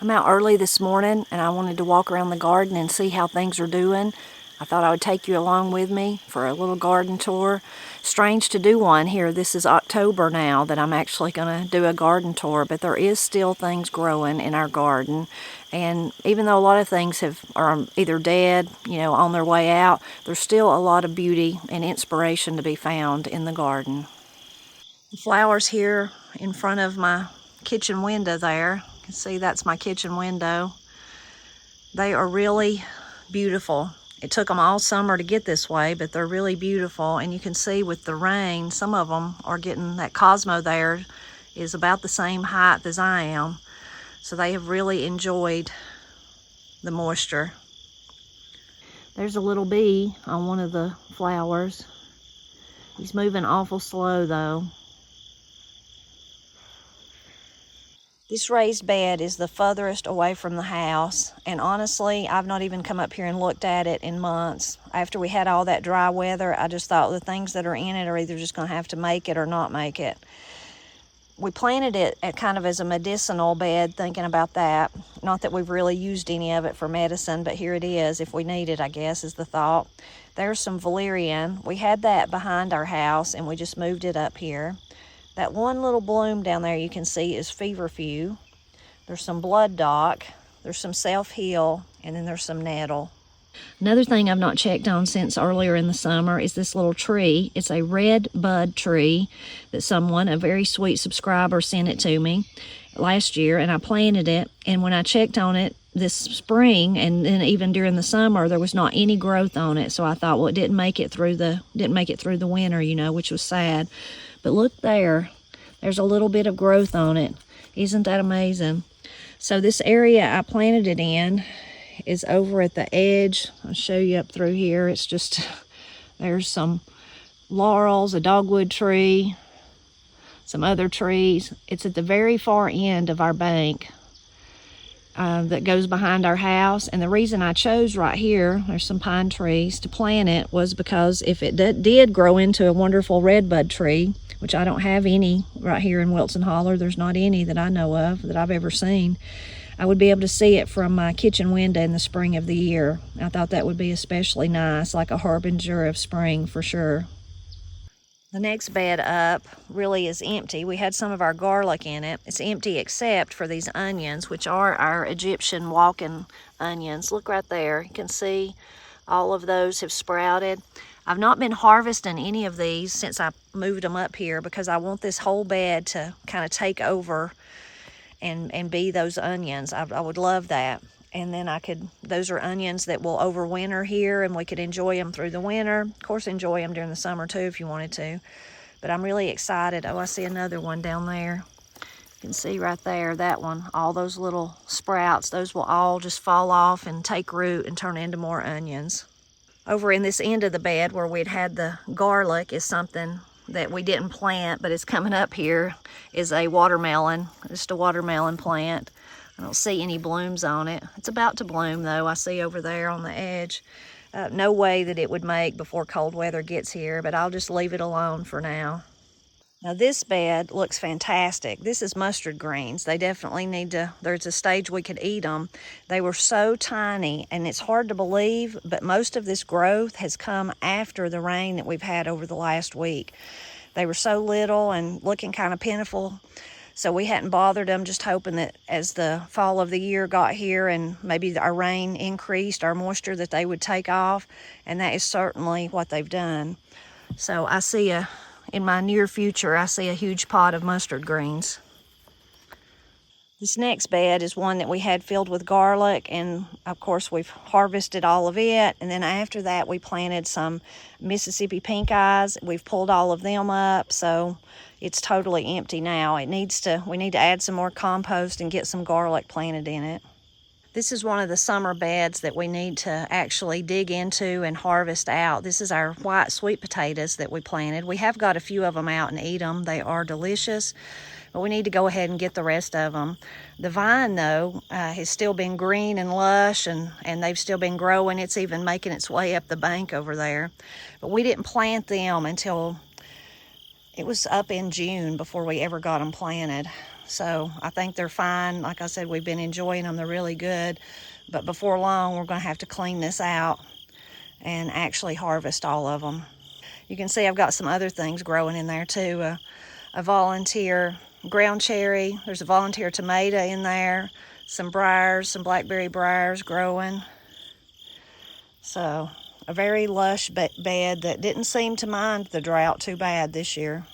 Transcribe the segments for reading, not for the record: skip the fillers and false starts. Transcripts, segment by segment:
I'm out early this morning and I wanted to walk around the garden and see how things are doing. I thought I would take you along with me for a little garden tour. Strange to do one here. This is October now that I'm actually going to do a garden tour, but there is still things growing in our garden. And even though a lot of things are either dead, on their way out, there's still a lot of beauty and inspiration to be found in the garden. The flowers here in front of my kitchen window there, you can see that's my kitchen window. They are really beautiful. It took them all summer to get this way, but they're really beautiful. And you can see with the rain, some of them are getting, that Cosmo there is about the same height as I am. So they have really enjoyed the moisture. There's a little bee on one of the flowers. He's moving awful slow though. This raised bed is the furthest away from the house, and honestly, I've not even come up here and looked at it in months. After we had all that dry weather, I just thought the things that are in it are either just going to have to make it or not make it. We planted it at kind of as a medicinal bed, thinking about that. Not that we've really used any of it for medicine, but here it is, if we need it, I guess, is the thought. There's some valerian. We had that behind our house, and we just moved it up here. That one little bloom down there you can see is feverfew. There's some blood dock, there's some self-heal, and then there's some nettle. Another thing I've not checked on since earlier in the summer is this little tree. It's a red bud tree that someone, a very sweet subscriber, sent it to me last year, and I planted it. And when I checked on it this spring, and then even during the summer, there was not any growth on it. So I thought, well, it didn't make it through the winter, which was sad. But look there, there's a little bit of growth on it. Isn't that amazing? So this area I planted it in is over at the edge. I'll show you up through here. It's just, there's some laurels, a dogwood tree, some other trees. It's at the very far end of our bank that goes behind our house. And the reason I chose right here, there's some pine trees, to plant it was because if it did grow into a wonderful redbud tree, which I don't have any right here in Wilson Holler, there's not any that I know of that I've ever seen, I would be able to see it from my kitchen window in the spring of the year. I thought that would be especially nice, like a harbinger of spring for sure. The next bed up really is empty. We had some of our garlic in it. It's empty except for these onions, which are our Egyptian walking onions. Look right there. You can see all of those have sprouted. I've not been harvesting any of these since I moved them up here because I want this whole bed to kind of take over and be those onions. I would love that. And then those are onions that will overwinter here, and we could enjoy them through the winter. Of course, enjoy them during the summer too if you wanted to. But I'm really excited. Oh, I see another one down there. You can see right there, that one, all those little sprouts, those will all just fall off and take root and turn into more onions. Over in this end of the bed where we'd had the garlic is something that we didn't plant, but it's coming up here, is a watermelon, just a watermelon plant. I don't see any blooms on it. It's about to bloom though, I see over there on the edge. No way that it would make before cold weather gets here, but I'll just leave it alone for now. Now this bed looks fantastic. This is mustard greens. They definitely need to, there's a stage we could eat them. They were so tiny, and it's hard to believe, but most of this growth has come after the rain that we've had over the last week. They were so little and looking kind of pitiful. So we hadn't bothered them, just hoping that as the fall of the year got here and maybe our rain increased, our moisture, that they would take off. And that is certainly what they've done. So I see in my near future, I see a huge pot of mustard greens. This next bed is one that we had filled with garlic, and of course we've harvested all of it. And then after that, we planted some Mississippi pink eyes. We've pulled all of them up, so it's totally empty now. We need to add some more compost and get some garlic planted in it. This is one of the summer beds that we need to actually dig into and harvest out. This is our white sweet potatoes that we planted. We have got a few of them out and eat them. They are delicious, but we need to go ahead and get the rest of them. The vine, though, has still been green and lush, and they've still been growing. It's even making its way up the bank over there. But we didn't plant them until it was up in June before we ever got them planted. So I think they're fine. Like I said, we've been enjoying them. They're really good. But before long, we're going to have to clean this out and actually harvest all of them. You can see I've got some other things growing in there too. A volunteer ground cherry. There's a volunteer tomato in there. Some briars, some blackberry briars growing. So a very lush bed that didn't seem to mind the drought too bad this year.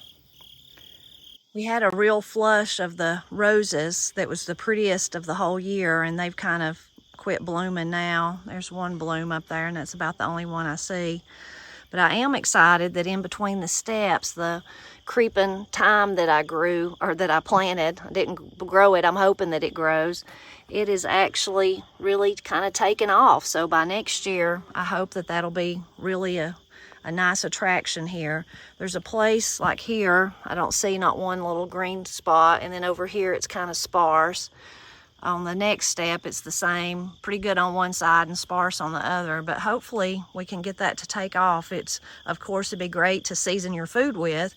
We had a real flush of the roses that was the prettiest of the whole year, and they've kind of quit blooming now. There's one bloom up there, and that's about the only one I see. But I am excited that in between the steps, the creeping thyme that I grew, or that I planted, I didn't grow it, I'm hoping that it grows, it is actually really kind of taken off. So by next year, I hope that that'll be really a nice attraction here. There's a place like here, I don't see not one little green spot, and then over here it's kind of sparse. On the next step, it's the same, pretty good on one side and sparse on the other, but hopefully we can get that to take off. It's, of course, it'd be great to season your food with,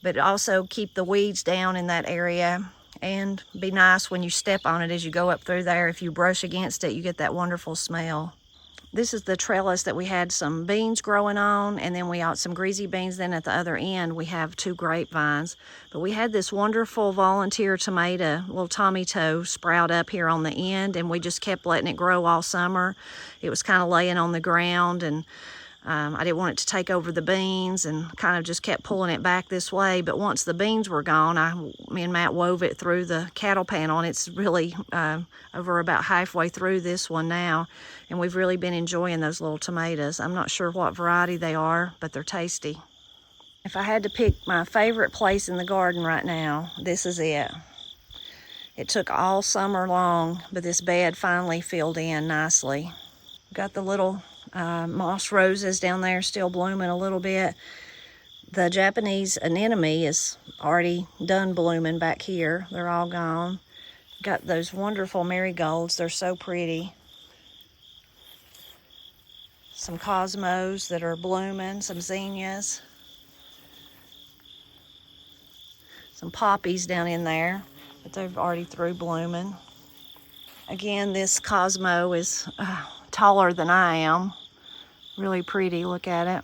but also keep the weeds down in that area and be nice when you step on it as you go up through there. If you brush against it, you get that wonderful smell. This is the trellis that we had some beans growing on, and then we got some greasy beans. Then at the other end, we have 2 grapevines. But we had this wonderful volunteer tomato, little tomato, sprout up here on the end, and we just kept letting it grow all summer. It was kind of laying on the ground, and I didn't want it to take over the beans, and kind of just kept pulling it back this way. But once the beans were gone, me and Matt wove it through the cattle panel, and it's really over about halfway through this one now. And we've really been enjoying those little tomatoes. I'm not sure what variety they are, but they're tasty. If I had to pick my favorite place in the garden right now, this is it. It took all summer long, but this bed finally filled in nicely. Got the little moss roses down there still blooming a little bit. The Japanese anemone is already done blooming back here. They're all gone. Got those wonderful marigolds. They're so pretty. Some cosmos that are blooming, some zinnias. Some poppies down in there, but they've already through blooming. Again, this cosmo is taller than I am. Really pretty, look at it.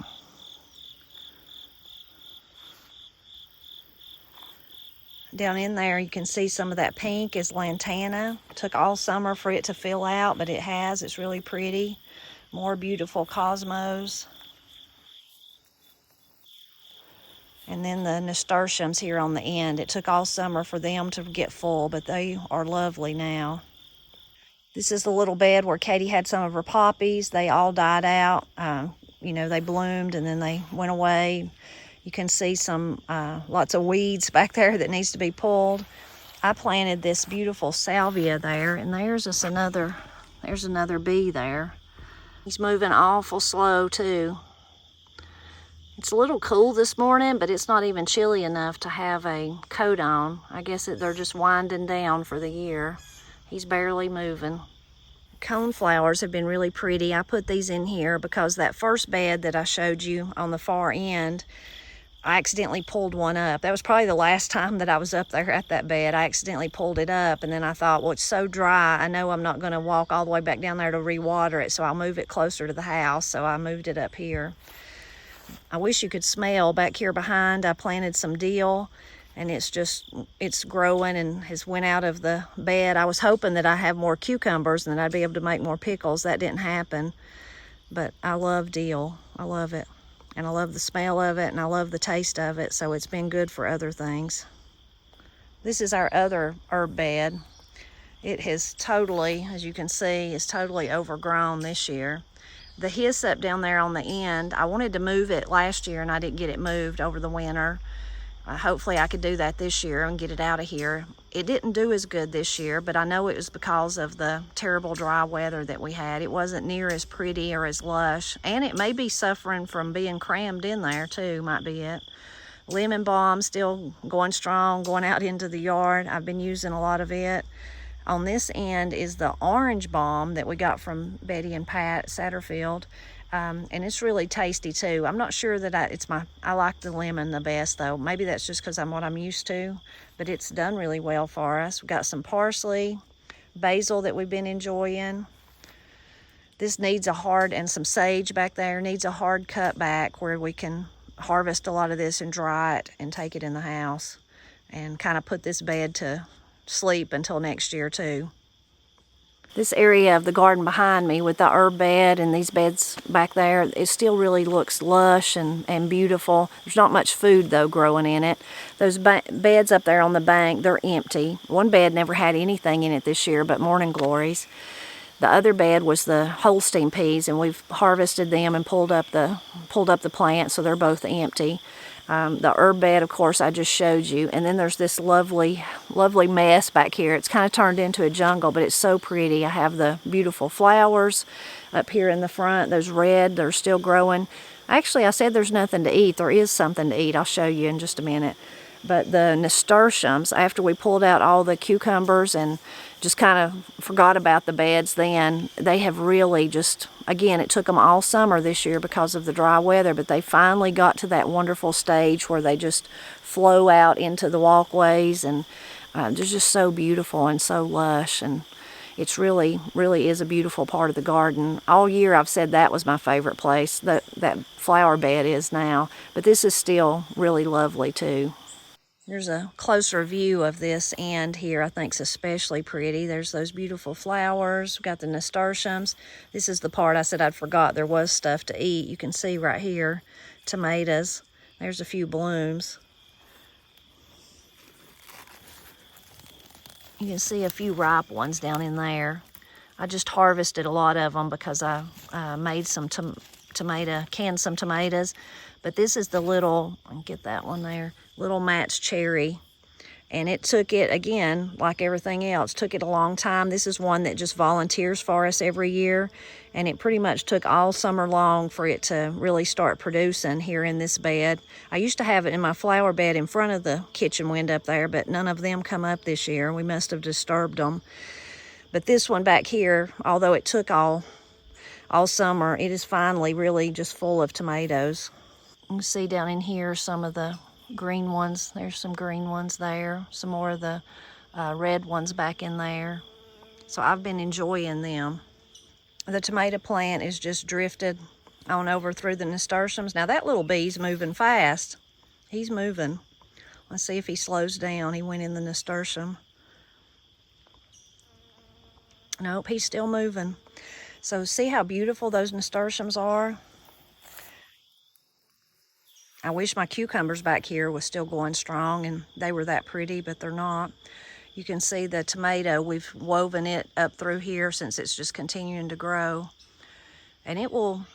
Down in there, you can see some of that pink is Lantana. It took all summer for it to fill out, but it has. It's really pretty. More beautiful cosmos. And then the nasturtiums here on the end. It took all summer for them to get full, but they are lovely now. This is the little bed where Katie had some of her poppies. They all died out. They bloomed and then they went away. You can see some lots of weeds back there that needs to be pulled. I planted this beautiful salvia there, and there's another bee there. He's moving awful slow too. It's a little cool this morning, but it's not even chilly enough to have a coat on. I guess they're just winding down for the year. He's barely moving. Coneflowers have been really pretty. I put these in here because that first bed that I showed you on the far end, I accidentally pulled one up. That was probably the last time that I was up there at that bed. I accidentally pulled it up, and then I thought, well, it's so dry, I know I'm not going to walk all the way back down there to re-water it, so I'll move it closer to the house. So I moved it up here. I wish you could smell back here behind. I planted some dill, and it's growing and has went out of the bed. I was hoping that I have more cucumbers and that I'd be able to make more pickles. That didn't happen, but I love dill. I love it. And I love the smell of it, and I love the taste of it, so it's been good for other things. This is our other herb bed. It has totally, as you can see, is totally overgrown this year. The hyssop down there on the end, I wanted to move it last year, and I didn't get it moved over the winter. Hopefully I could do that this year and get it out of here. It didn't do as good this year, but I know it was because of the terrible dry weather that we had. It wasn't near as pretty or as lush, and it may be suffering from being crammed in there too, might be it. Lemon balm still going strong, going out into the yard. I've been using a lot of it. On this end is the orange balm that we got from Betty and Pat Satterfield. And it's really tasty too. I'm not sure that I like the lemon the best though. Maybe that's just because I'm what I'm used to, but it's done really well for us. We've got some parsley, basil that we've been enjoying. This needs and some sage back there, needs a hard cut back where we can harvest a lot of this and dry it and take it in the house and kind of put this bed to sleep until next year too. This area of the garden behind me with the herb bed and these beds back there, it still really looks lush and beautiful. There's not much food though growing in it. Those beds up there on the bank, they're empty. One bed never had anything in it this year but morning glories. The other bed was the Holstein peas, and we've harvested them and pulled up the plant, so they're both empty. The herb bed, of course, I just showed you. And then there's this lovely, lovely mess back here. It's kind of turned into a jungle, but it's so pretty. I have the beautiful flowers up here in the front. Those red, they're still growing. Actually, I said there's nothing to eat. There is something to eat. I'll show you in just a minute. But the nasturtiums, after we pulled out all the cucumbers and just kind of forgot about the beds then, they have really just, again, it took them all summer this year because of the dry weather, but they finally got to that wonderful stage where they just flow out into the walkways, and they're just so beautiful and so lush, and it's really, really is a beautiful part of the garden. All year I've said that was my favorite place, that flower bed is now, but this is still really lovely too. Here's a closer view of this end here. I think it's especially pretty. There's those beautiful flowers. We've got the nasturtiums. This is the part I said I'd forgot there was stuff to eat. You can see right here, tomatoes. There's a few blooms. You can see a few ripe ones down in there. I just harvested a lot of them because I made some canned some tomatoes. But this is the little, I can get that one there, little Matt's cherry. And it took it, again, like everything else, took it a long time. This is one that just volunteers for us every year. And it pretty much took all summer long for it to really start producing here in this bed. I used to have it in my flower bed in front of the kitchen window up there, but none of them come up this year. We must have disturbed them. But this one back here, although it took all summer, it is finally really just full of tomatoes. You can see down in here some of the green ones. There's some green ones there. Some more of the red ones back in there. So I've been enjoying them. The tomato plant is just drifted on over through the nasturtiums. Now that little bee's moving fast. He's moving. Let's see if he slows down. He went in the nasturtium. Nope, he's still moving. So see how beautiful those nasturtiums are? I wish my cucumbers back here was still going strong and they were that pretty, but they're not. You can see the tomato, we've woven it up through here since it's just continuing to grow. And it will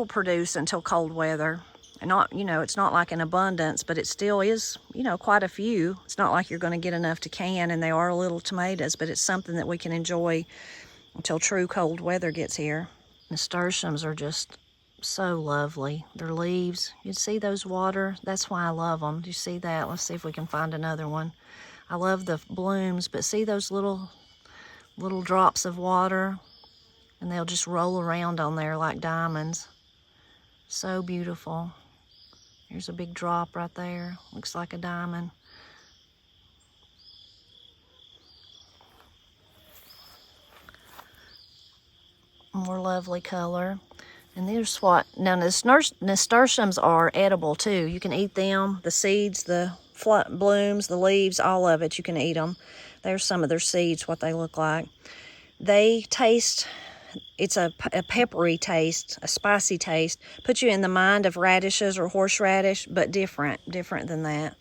produce until cold weather. And not, it's not like an abundance, but it still is, quite a few. It's not like you're going to get enough to can, and they are little tomatoes, but it's something that we can enjoy until true cold weather gets here. Nasturtiums are just so lovely. Their leaves, you see those water? That's why I love them. Do you see that? Let's see if we can find another one. I love the blooms, but see those little drops of water? And they'll just roll around on there like diamonds. So beautiful. Here's a big drop right there. Looks like a diamond. More lovely color. And there's what, now nasturtiums are edible too. You can eat them, the seeds, the blooms, the leaves, all of it, you can eat them. There's some of their seeds, what they look like. They taste, it's a peppery taste, a spicy taste. Puts you in the mind of radishes or horseradish, but different than that.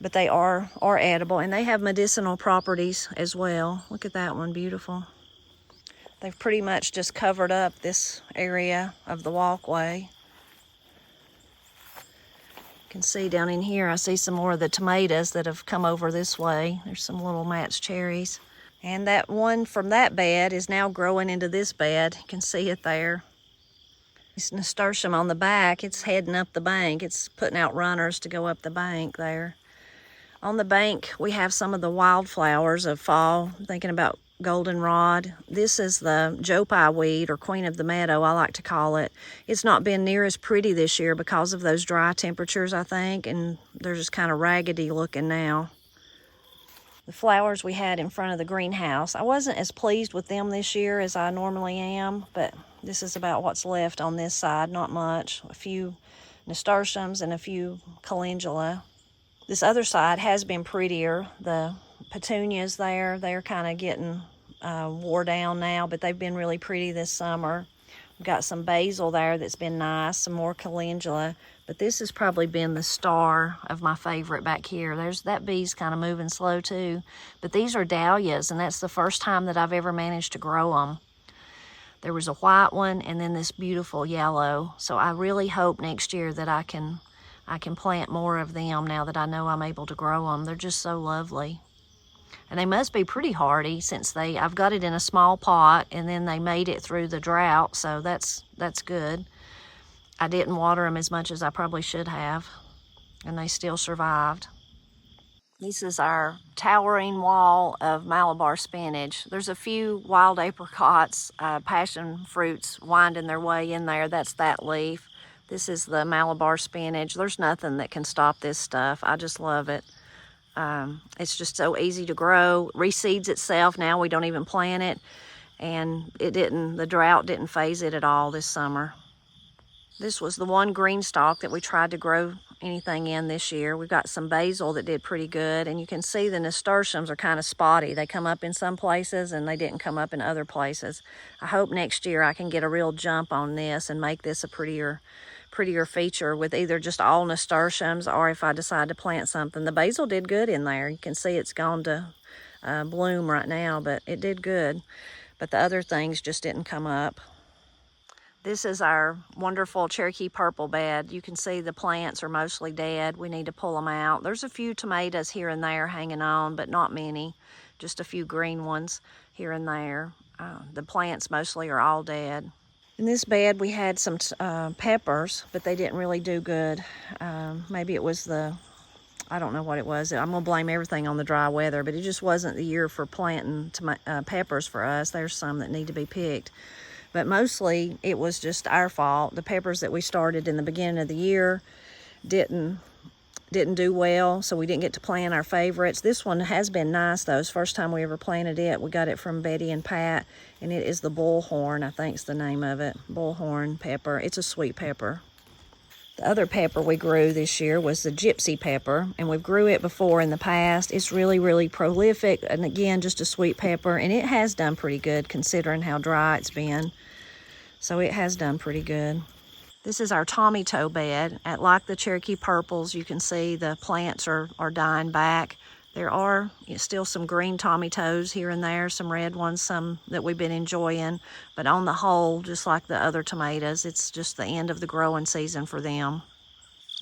But they are edible, and they have medicinal properties as well. Look at that one, beautiful. They've pretty much just covered up this area of the walkway. You can see down in here, I see some more of the tomatoes that have come over this way. There's some little Matt's cherries. And that one from that bed is now growing into this bed. You can see it there. This nasturtium on the back, it's heading up the bank. It's putting out runners to go up the bank there. On the bank, we have some of the wildflowers of fall. I'm thinking about goldenrod. This is the Joe Pye weed, or queen of the meadow, I like to call it. It's not been near as pretty this year because of those dry temperatures, I think, and they're just kind of raggedy looking now. The flowers we had in front of the greenhouse, I wasn't as pleased with them this year as I normally am, but this is about what's left on this side, not much. A few nasturtiums and a few calendula. This other side has been prettier. The petunias there, they're kind of getting wore down now, but they've been really pretty this summer. We've got some basil there that's been nice, some more calendula, but this has probably been the star of my favorite back here. There's that bee's kind of moving slow too, but these are dahlias, and that's the first time that I've ever managed to grow them. There was a white one and then this beautiful yellow, so I really hope next year that I can plant more of them now that I know I'm able to grow them. They're just so lovely. And they must be pretty hardy since I've got it in a small pot, and then they made it through the drought, so that's good. I didn't water them as much as I probably should have, and they still survived. This is our towering wall of Malabar spinach. There's a few wild apricots, passion fruits winding their way in there. That's that leaf. This is the Malabar spinach. There's nothing that can stop this stuff. I just love it. It's just so easy to grow. Reseeds itself now. We don't even plant it. And the drought didn't phase it at all this summer. This was the one green stalk that we tried to grow anything in this year. We've got some basil that did pretty good, and you can see the nasturtiums are kind of spotty. They come up in some places and they didn't come up in other places. I hope next year I can get a real jump on this and make this a prettier feature with either just all nasturtiums, or if I decide to plant something. The basil did good in there. You can see it's gone to bloom right now, but it did good. But the other things just didn't come up. This is our wonderful Cherokee purple bed. You can see the plants are mostly dead. We need to pull them out. There's a few tomatoes here and there hanging on, but not many. Just a few green ones here and there. The plants mostly are all dead. In this bed we had some peppers, but they didn't really do good. Maybe it was I don't know what it was. I'm gonna blame everything on the dry weather, but it just wasn't the year for planting peppers for us. There's some that need to be picked. But mostly it was just our fault. The peppers that we started in the beginning of the year didn't do well, so we didn't get to plant our favorites. This one has been nice though. It's the first time we ever planted it. We got it from Betty and Pat, and it is the bullhorn, I think is the name of it. Bullhorn pepper. It's a sweet pepper. The other pepper we grew this year was the gypsy pepper, and we've grew it before in the past. It's really, really prolific, and again, just a sweet pepper, and it has done pretty good considering how dry it's been. So it has done pretty good. This is our Tommy toe bed. Like the Cherokee purples, you can see the plants are dying back. There are still some green Tommy toes here and there, some red ones, some that we've been enjoying. But on the whole, just like the other tomatoes, it's just the end of the growing season for them.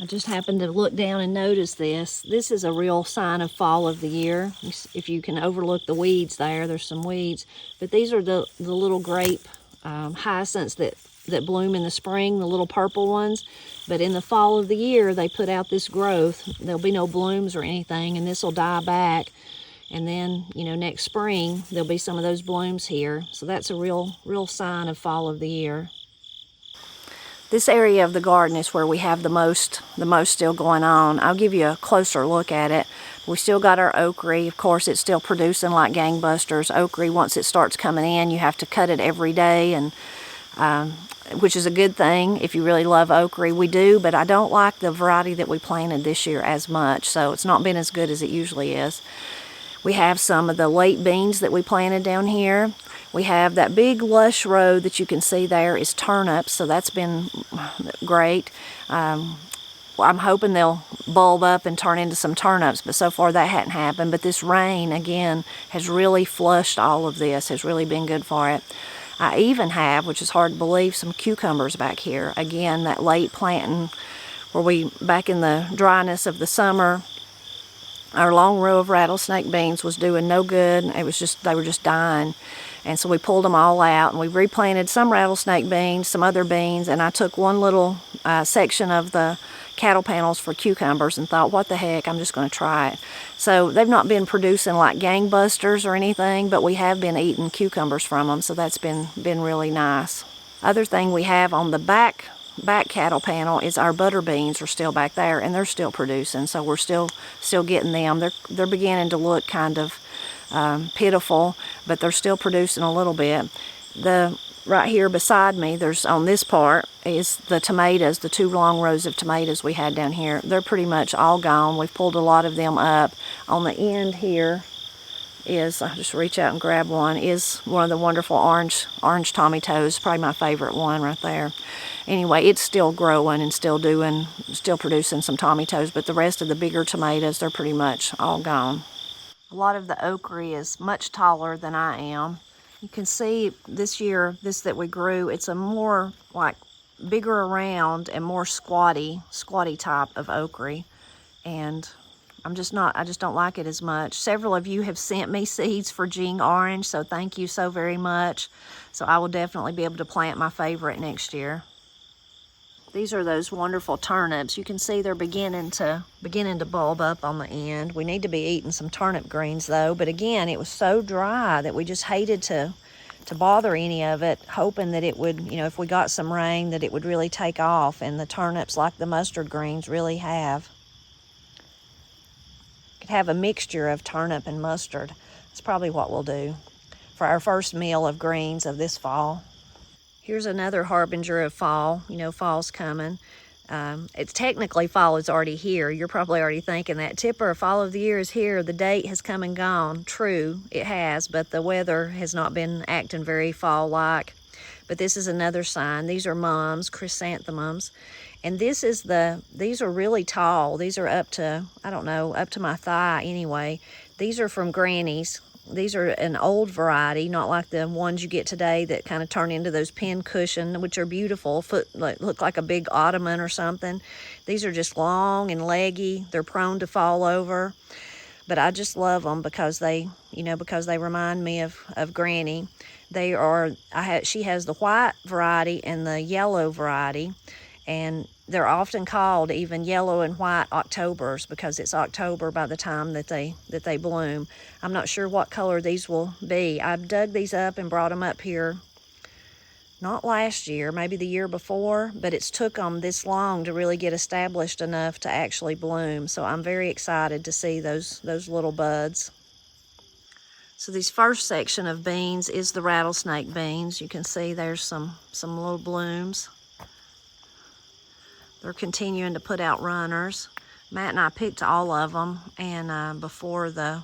I just happened to look down and notice this. This is a real sign of fall of the year. If you can overlook the weeds there's some weeds. But these are the little grape hyacinths that bloom in the spring, the little purple ones. But in the fall of the year, they put out this growth. There'll be no blooms or anything, and this will die back. And then, next spring, there'll be some of those blooms here. So that's a real sign of fall of the year. This area of the garden is where we have the most still going on. I'll give you a closer look at it. We still got our okra. Of course, it's still producing like gangbusters. Okra, once it starts coming in, you have to cut it every day, and which is a good thing if you really love okra. We do, but I don't like the variety that we planted this year as much, so it's not been as good as it usually is. We have some of the late beans that we planted down here. We have that big lush row that you can see there is turnips, so that's been great. I'm hoping they'll bulb up and turn into some turnips, but so far that hadn't happened. But this rain, again, has really flushed all of this, has really been good for it. I even have, which is hard to believe, some cucumbers back here. Again, that late planting where back in the dryness of the summer, our long row of rattlesnake beans was doing no good. They were just dying. And so we pulled them all out, and we replanted some rattlesnake beans, some other beans, and I took one little section of the cattle panels for cucumbers and thought, what the heck, I'm just going to try it. So they've not been producing like gangbusters or anything, but we have been eating cucumbers from them, so that's been really nice. Other thing we have on the back cattle panel is our butter beans are still back there, and they're still producing, so we're still getting them. They're beginning to look kind of pitiful, but they're still producing a little bit. Right here beside me, there's on this part is the tomatoes, the 2 long rows of tomatoes we had down here. They're pretty much all gone. We've pulled a lot of them up. On the end here is, I'll just reach out and grab one, is one of the wonderful orange tomatoes, probably my favorite one right there. Anyway, it's still growing and still producing some tomatoes, but the rest of the bigger tomatoes, they're pretty much all gone. A lot of the okra is much taller than I am. You can see this year, this that we grew, it's a more like bigger around and more squatty type of okra. And I just don't like it as much. Several of you have sent me seeds for Jing Orange, so thank you so very much. So I will definitely be able to plant my favorite next year. These are those wonderful turnips. You can see they're beginning to bulb up on the end. We need to be eating some turnip greens though, but again, it was so dry that we just hated to bother any of it, hoping that it would, if we got some rain, that it would really take off, and the turnips, like the mustard greens, really have. Could have a mixture of turnip and mustard. That's probably what we'll do for our first meal of greens of this fall. Here's another harbinger of fall. Fall's coming. It's technically fall is already here. You're probably already thinking that. Tipper, fall of the year is here. The date has come and gone. True, it has, but the weather has not been acting very fall-like. But this is another sign. These are mums, chrysanthemums. And these are really tall. These are up to my thigh anyway. These are from Granny's. These are an old variety, not like the ones you get today that kind of turn into those pin cushion, which are beautiful, look like a big ottoman or something. These are just long and leggy. They're prone to fall over, but I just love them because they remind me of Granny. She has the white variety and the yellow variety, and they're often called even yellow and white Octobers because it's October by the time that they bloom. I'm not sure what color these will be. I've dug these up and brought them up here, not last year, maybe the year before, but it's took them this long to really get established enough to actually bloom. So I'm very excited to see those little buds. So this first section of beans is the rattlesnake beans. You can see there's some little blooms. They're continuing to put out runners. Matt and I picked all of them, and before the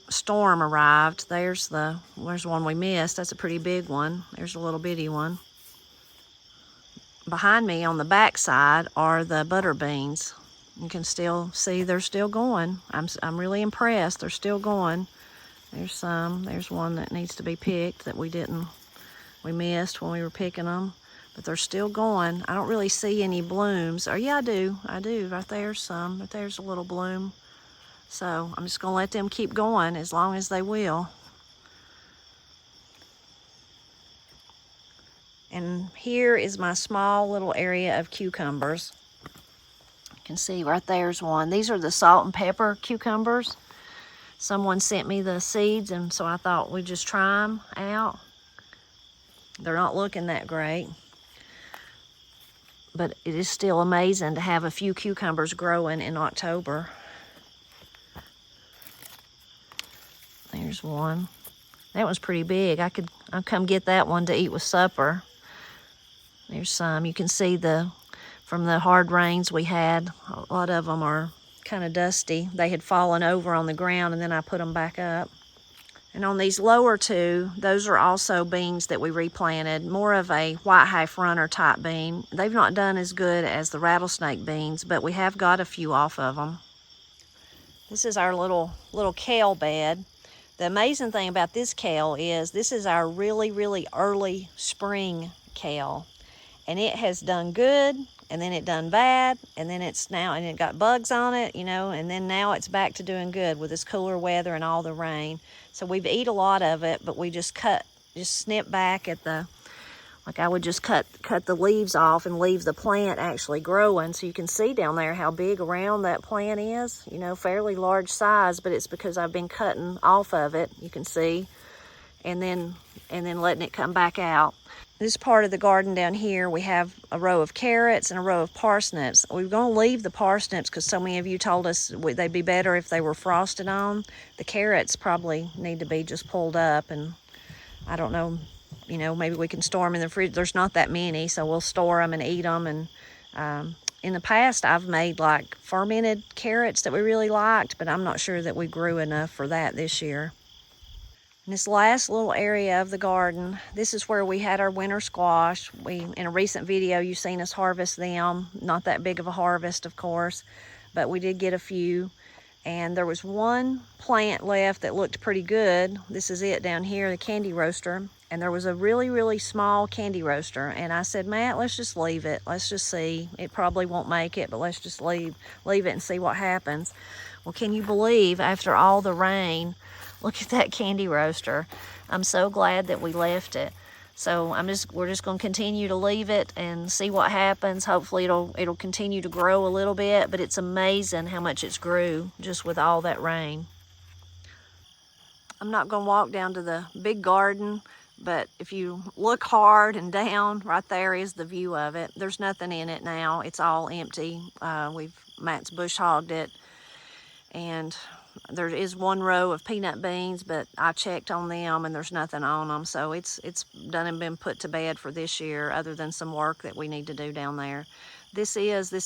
storm arrived, there's one we missed. That's a pretty big one. There's a little bitty one. Behind me on the back side are the butter beans. You can still see they're still going. I'm really impressed. They're still going. There's one that needs to be picked that we missed when we were picking them. But they're still going. I don't really see any blooms. Or yeah, I do. Right there's some. Right there's a little bloom. So I'm just gonna let them keep going as long as they will. And here is my small little area of cucumbers. You can see right there's one. These are the salt and pepper cucumbers. Someone sent me the seeds, and so I thought we'd just try them out. They're not looking that great. But it is still amazing to have a few cucumbers growing in October. There's one. That one's pretty big. I'll come get that one to eat with supper. There's some. You can see from the hard rains we had, a lot of them are kind of dusty. They had fallen over on the ground, and then I put them back up. And on these lower two, those are also beans that we replanted, more of a white half runner type bean. They've not done as good as the rattlesnake beans, but we have got a few off of them. This is our little kale bed. The amazing thing about this kale is this is our really, really early spring kale. And it has done good, and then it done bad, and then and it got bugs on it, and then now it's back to doing good with this cooler weather and all the rain. So we've eat a lot of it, but we just snip back at Like I would just cut the leaves off and leave the plant actually growing. So you can see down there how big around that plant is, you know, fairly large size, but it's because I've been cutting off of it, you can see, and then letting it come back out. This part of the garden down here, we have a row of carrots and a row of parsnips. We're going to leave the parsnips because so many of you told us they'd be better if they were frosted on. The carrots probably need to be just pulled up, and I don't know, you know, maybe we can store them in the fridge. There's not that many, so we'll store them and eat them. And in the past, I've made like fermented carrots that we really liked, but I'm not sure that we grew enough for that this year. In this last little area of the garden, this is where we had our winter squash. In a recent video, you've seen us harvest them. Not that big of a harvest, of course, but we did get a few. And there was one plant left that looked pretty good. This is it down here, the candy roaster. And there was a really, really small candy roaster. And I said, Matt, let's just leave it. Let's just see. It probably won't make it, but let's just leave it and see what happens. Well, can you believe after all the rain, look at that candy roaster. I'm so glad that we left it. So we're just going to continue to leave it and see what happens. Hopefully it'll continue to grow a little bit, but it's amazing how much it's grew just with all that rain. I'm not going to walk down to the big garden, but if you look hard and down, right there is the view of it. There's nothing in it now. It's all empty. Matt's bush hogged it, and there is one row of peanut beans, but I checked on them and there's nothing on them. So it's done and been put to bed for this year, other than some work that we need to do down there. This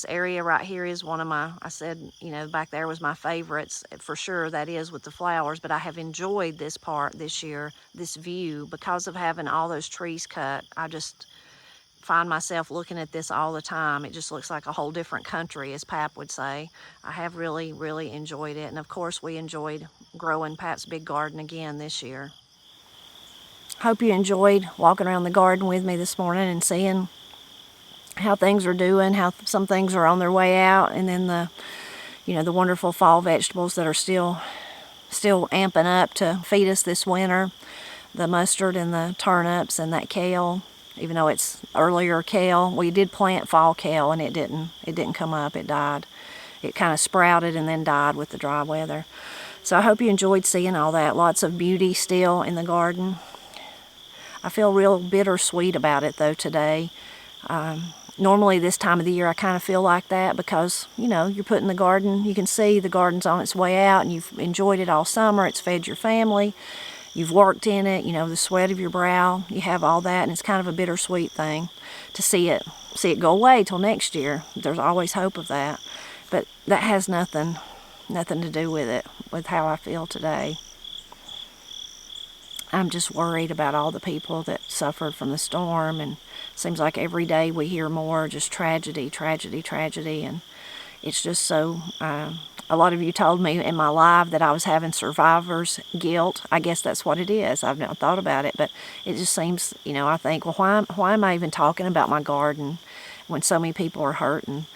area right here is one of my, I said, you know, back there was my favorites for sure. That is with the flowers, but I have enjoyed this part this year, this view, because of having all those trees cut. I just find myself looking at this all the time. It just looks like a whole different country, as Pap would say. I have really, really enjoyed it. And of course, we enjoyed growing Pap's big garden again this year. Hope you enjoyed walking around the garden with me this morning and seeing how things are doing, how some things are on their way out, and then the wonderful fall vegetables that are still amping up to feed us this winter. The mustard and the turnips and that kale. Even though it's earlier kale, we did plant fall kale and it didn't come up, it died. It kind of sprouted and then died with the dry weather. So I hope you enjoyed seeing all that. Lots of beauty still in the garden. I feel real bittersweet about it though today. Normally this time of the year I kind of feel like that because, you know, you're putting the garden, you can see the garden's on its way out and you've enjoyed it all summer, it's fed your family. You've worked in it, you know, the sweat of your brow, you have all that, and it's kind of a bittersweet thing to see it go away till next year. There's always hope of that, but that has nothing to do with it, with how I feel today. I'm just worried about all the people that suffered from the storm, and it seems like every day we hear more just tragedy, and it's just so... A lot of you told me in my live that I was having survivor's guilt. I guess that's what it is. I've not thought about it, but it just seems, you know, I think, well, why am I even talking about my garden when so many people are hurting?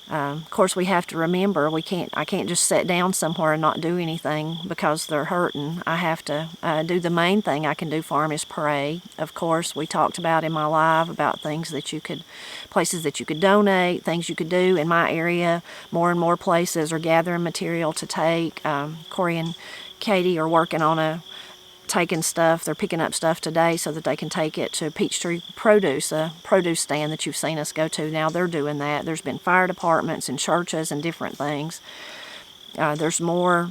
Of course, we have to remember I can't just sit down somewhere and not do anything because they're hurting. I have to do the main thing I can do for them is pray. Of course, we talked about in my live about places that you could donate, things you could do. In my area, more and more places are gathering material to take. Corey and Katie are working on they're picking up stuff today so that they can take it to Peachtree Produce, a produce stand that you've seen us go to. Now they're doing that. There's been fire departments and churches and different things. There's more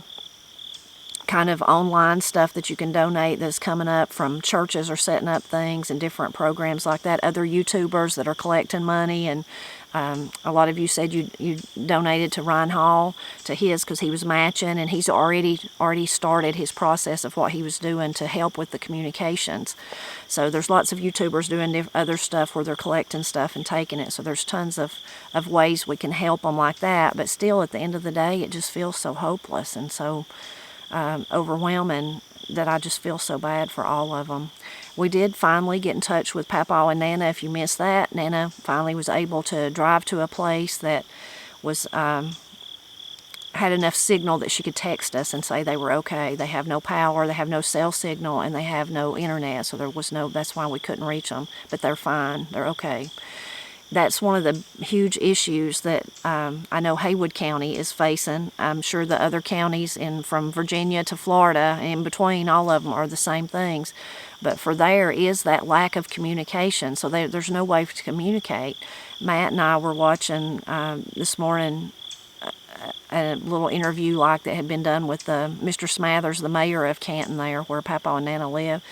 kind of online stuff that you can donate that's coming up from churches are setting up things and different programs like that. Other YouTubers that are collecting money, and a lot of you said you donated to Ryan Hall, to his, because he was matching, and he's already started his process of what he was doing to help with the communications. So there's lots of YouTubers doing other stuff where they're collecting stuff and taking it. So there's tons of ways we can help them like that. But still, at the end of the day, it just feels so hopeless and so overwhelming that I just feel so bad for all of them. We did finally get in touch with Papaw and Nana. If you missed that, Nana finally was able to drive to a place that was had enough signal that she could text us and say they were okay. They have no power, they have no cell signal, and they have no internet, so there was no, that's why we couldn't reach them, but they're fine, they're okay. That's one of the huge issues that I know Haywood County is facing. I'm sure the other counties from Virginia to Florida, in between, all of them are the same things. But for there is that lack of communication, so there's no way to communicate. Matt and I were watching this morning a little interview like that had been done with Mr. Smathers, the mayor of Canton there, where Papaw and Nana live.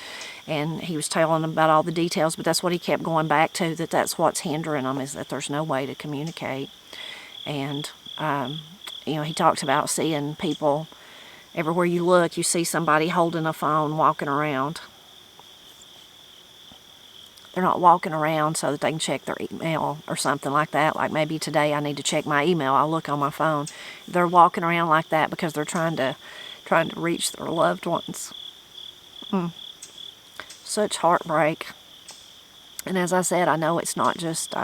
And he was telling them about all the details, but that's what he kept going back to, that's what's hindering them, is that there's no way to communicate. And, he talked about seeing people, everywhere you look, you see somebody holding a phone, walking around. They're not walking around so that they can check their email or something like that. Like maybe today I need to check my email, I'll look on my phone. They're walking around like that because they're trying to reach their loved ones. Such heartbreak. And as I said, I know it's not just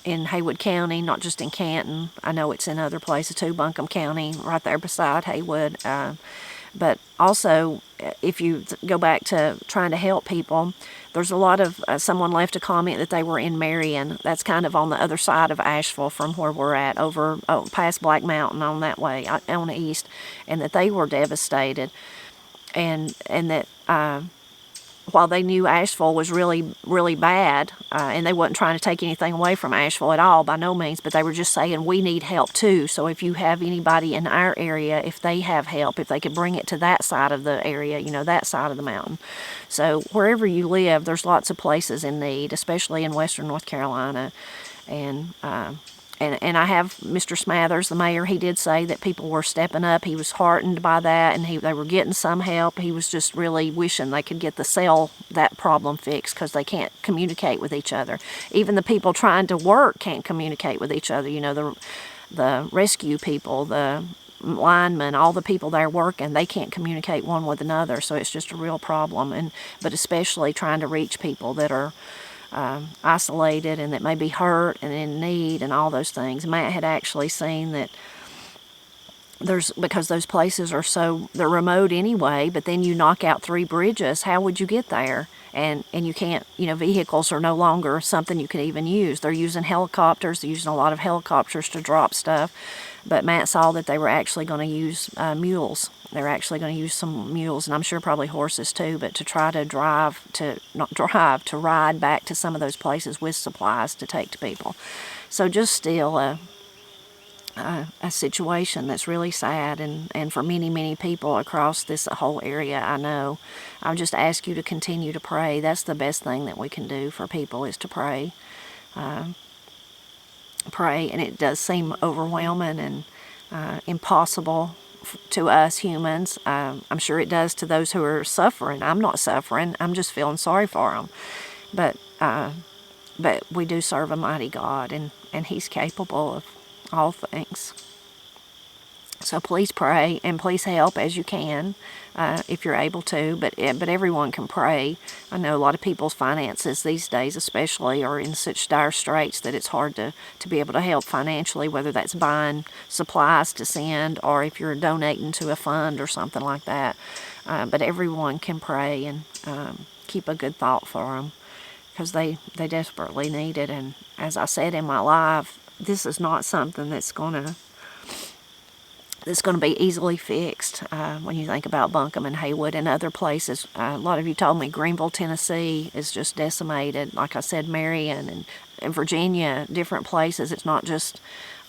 in Haywood County, not just in Canton. I know it's in other places too, Buncombe County, right there beside Haywood. But also, if you go back to trying to help people, there's a lot of, someone left a comment that they were in Marion. That's kind of on the other side of Asheville from where we're at, over past Black Mountain on that way, on the east, and that they were devastated. And that while they knew Asheville was really, really bad, and they wasn't trying to take anything away from Asheville at all, by no means, but they were just saying, we need help too. So if you have anybody in our area, if they have help, if they could bring it to that side of the area, that side of the mountain. So wherever you live, there's lots of places in need, especially in western North Carolina. And I have Mr. Smathers, the mayor, he did say that people were stepping up. He was heartened by that, and they were getting some help. He was just really wishing they could get that problem fixed, because they can't communicate with each other. Even the people trying to work can't communicate with each other. The rescue people, the linemen, all the people there working, they can't communicate one with another. So it's just a real problem. But especially trying to reach people that are isolated and that may be hurt and in need and all those things. Matt had actually seen that because those places they're remote anyway, but then you knock out 3 bridges, how would you get there? And you can't, vehicles are no longer something you can even use. They're using helicopters, they're using a lot of helicopters to drop stuff. But Matt saw that they were actually going to use mules. They're actually going to use some mules, and I'm sure probably horses too, but to try to to ride back to some of those places with supplies to take to people. So just still a situation that's really sad, and for many, many people across this whole area, I know. I'll just ask you to continue to pray. That's the best thing that we can do for people, is to pray. Pray, and it does seem overwhelming and impossible to us humans. I'm sure it does to those who are suffering. I'm not suffering. I'm just feeling sorry for them. But we do serve a mighty God, and He's capable of all things. So please pray, and please help as you can, if you're able to. But everyone can pray. I know a lot of people's finances these days, especially, are in such dire straits that it's hard to be able to help financially, whether that's buying supplies to send or if you're donating to a fund or something like that. But everyone can pray and keep a good thought for them, because they desperately need it. And as I said in my live, this is not something that's going to be easily fixed. When you think about Buncombe and Haywood and other places, a lot of you told me Greenville, Tennessee is just decimated. Like I said, Marion and Virginia, different places. It's not just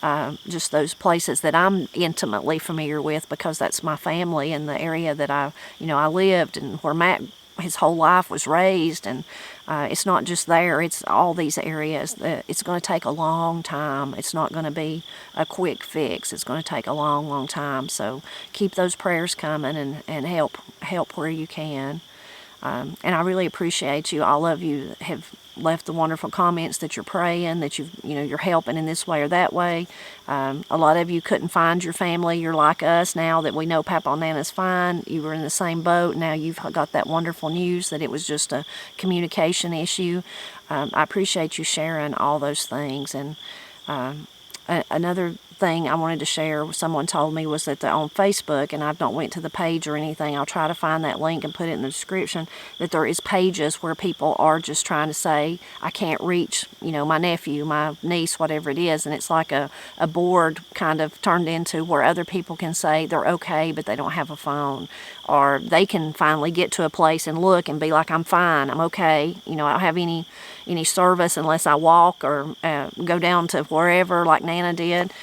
those places that I'm intimately familiar with, because that's my family and the area that I lived, and where Matt, his whole life, was raised. And it's not just there, it's all these areas. It's going to take a long time. It's not going to be a quick fix. It's going to take a long, long time. So keep those prayers coming, and help where you can. And I really appreciate you. All of you have left the wonderful comments that you're praying, that you're helping in this way or that way. A lot of you couldn't find your family. You're like us now that we know Papa and Nana's fine. You were in the same boat. Now you've got that wonderful news that it was just a communication issue. I appreciate you sharing all those things, and Another thing I wanted to share, someone told me, was that they're on Facebook, and I've not went to the page or anything. I'll try to find that link and put it in the description, that there is pages where people are just trying to say, I can't reach, my nephew, my niece, whatever it is, and it's like a board kind of turned into where other people can say they're okay, but they don't have a phone, or they can finally get to a place and look and be like, I'm fine, I'm okay, I don't have any service unless I walk or go down to wherever like Nana did.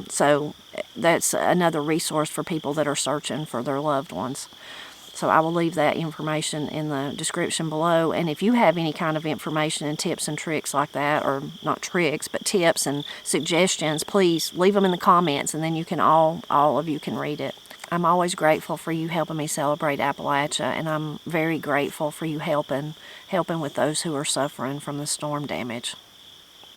So that's another resource for people that are searching for their loved ones. So I will leave that information in the description below. And if you have any kind of information and tips and tricks like that, or not tricks, but tips and suggestions, please leave them in the comments, and then you can all of you can read it. I'm always grateful for you helping me celebrate Appalachia, and I'm very grateful for you helping with those who are suffering from the storm damage.